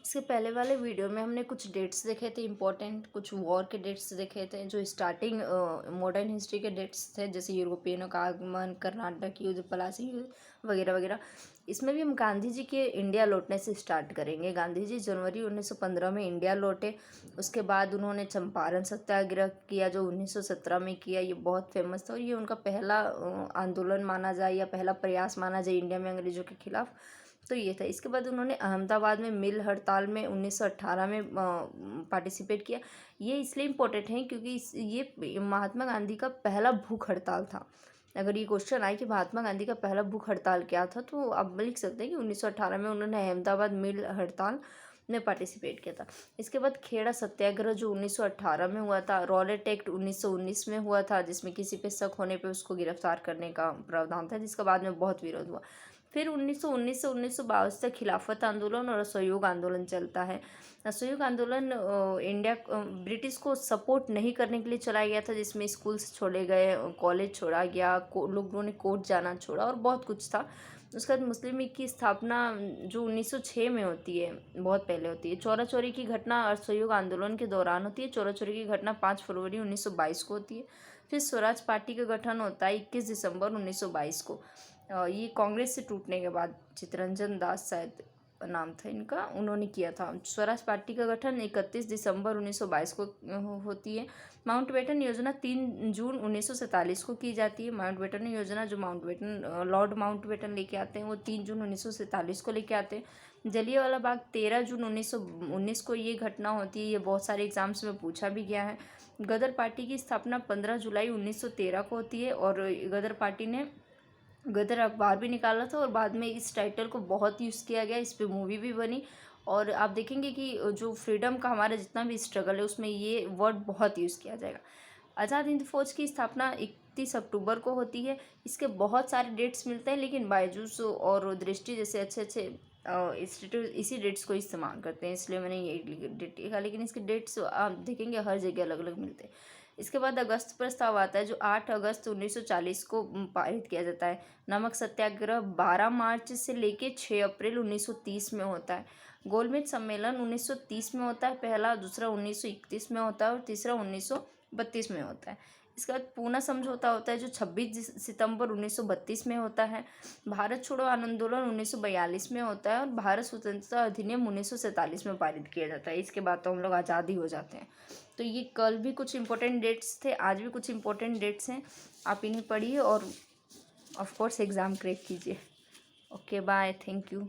इसके पहले वाले वीडियो में हमने कुछ डेट्स देखे थे इम्पोर्टेंट, कुछ वॉर के डेट्स देखे थे जो स्टार्टिंग मॉडर्न हिस्ट्री के डेट्स थे, जैसे यूरोपियनों का आगमन, कर्नाटक युद्ध, प्लासी युद्ध वगैरह वगैरह। इसमें भी हम गांधी जी के इंडिया लौटने से स्टार्ट करेंगे। गांधी जी जनवरी 1915 में इंडिया लौटे। उसके बाद उन्होंने चंपारण सत्याग्रह किया जो 1917 में किया। ये बहुत फेमस था और ये उनका पहला आंदोलन माना जाए या पहला प्रयास माना जाए इंडिया में अंग्रेजों के खिलाफ, तो ये था। इसके बाद उन्होंने अहमदाबाद में मिल हड़ताल में 1918 में पार्टिसिपेट किया। ये इसलिए इम्पोर्टेंट है क्योंकि ये महात्मा गांधी का पहला भूख हड़ताल था। अगर ये क्वेश्चन आए कि महात्मा गांधी का पहला भूख हड़ताल क्या था, तो आप लिख सकते हैं कि 1918 में उन्होंने अहमदाबाद मिल हड़ताल में पार्टिसिपेट किया था। इसके बाद खेड़ा सत्याग्रह जो 1918 में हुआ था। रॉलेट एक्ट 1919 में हुआ था, जिसमें किसी पे शक होने पे उसको गिरफ्तार करने का प्रावधान था, जिसका बाद में बहुत विरोध हुआ। फिर 1919 से 1922 तक खिलाफत आंदोलन और असहयोग आंदोलन चलता है। असहयोग आंदोलन इंडिया ब्रिटिश को सपोर्ट नहीं करने के लिए चलाया गया था, जिसमें स्कूल्स छोड़े गए, कॉलेज छोड़ा गया, लोगों ने कोर्ट जाना छोड़ा और बहुत कुछ था। उसके बाद मुस्लिम लीग की स्थापना जो 1906 में होती है, बहुत पहले होती है। चौरा चौरी की घटना असहयोग आंदोलन के दौरान होती है। चौरा चौरी की घटना 5 फरवरी 1922 को होती है। फिर स्वराज पार्टी का गठन होता है 21 दिसंबर 1922 को। ये कांग्रेस से टूटने के बाद चित्तरंजन दास शायद नाम था इनका, उन्होंने किया था। स्वराज पार्टी का गठन 31 दिसंबर 1922 को होती है। माउंटबेटन योजना 3 जून 1947 को की जाती है। माउंटबेटन योजना जो लॉर्ड माउंटबेटन लेके आते हैं, वो 3 जून 1947 को लेके आते हैं। जलियांवाला बाग 13 जून 1919 को ये घटना होती है। ये बहुत सारे एग्जाम्स में पूछा भी गया है। गदर पार्टी की स्थापना 15 जुलाई 1913 को होती है और गदर पार्टी ने गदर अखबार भी निकाला था और बाद में इस टाइटल को बहुत यूज़ किया गया। इस पे मूवी भी बनी और आप देखेंगे कि जो फ्रीडम का हमारा जितना भी स्ट्रगल है उसमें ये वर्ड बहुत यूज़ किया जाएगा। आज़ाद हिंद फौज की स्थापना 31 अक्टूबर को होती है। इसके बहुत सारे डेट्स मिलते हैं, लेकिन बायजूस और दृष्टि जैसे अच्छे अच्छे इंस्टीट्यूट इसी डेट्स को इस्तेमाल करते हैं, इसलिए मैंने ये डेट लिखा। लेकिन इसके डेट्स आप देखेंगे हर जगह अलग अलग मिलते हैं। इसके बाद अगस्त प्रस्ताव आता है जो 8 अगस्त 1940 को पारित किया जाता है। नमक सत्याग्रह 12 मार्च से लेके 6 अप्रैल 1930 में होता है। गोलमेज सम्मेलन 1930 में होता है पहला, दूसरा 1931 में होता है और तीसरा 1932 में होता है। इसके बाद पूना समझौता होता है जो 26 सितंबर 1932 में होता है। भारत छोड़ो आंदोलन 1942 में होता है और भारत स्वतंत्रता अधिनियम 1947 में पारित किया जाता है। इसके बाद तो हम लोग आज़ादी हो जाते हैं। तो ये कल भी कुछ इंपॉर्टेंट डेट्स थे, आज भी कुछ इंपॉर्टेंट डेट्स हैं। आप इन्हें पढ़िए और ऑफ कोर्स एग्ज़ाम क्रैक कीजिए। Okay bye, thank you.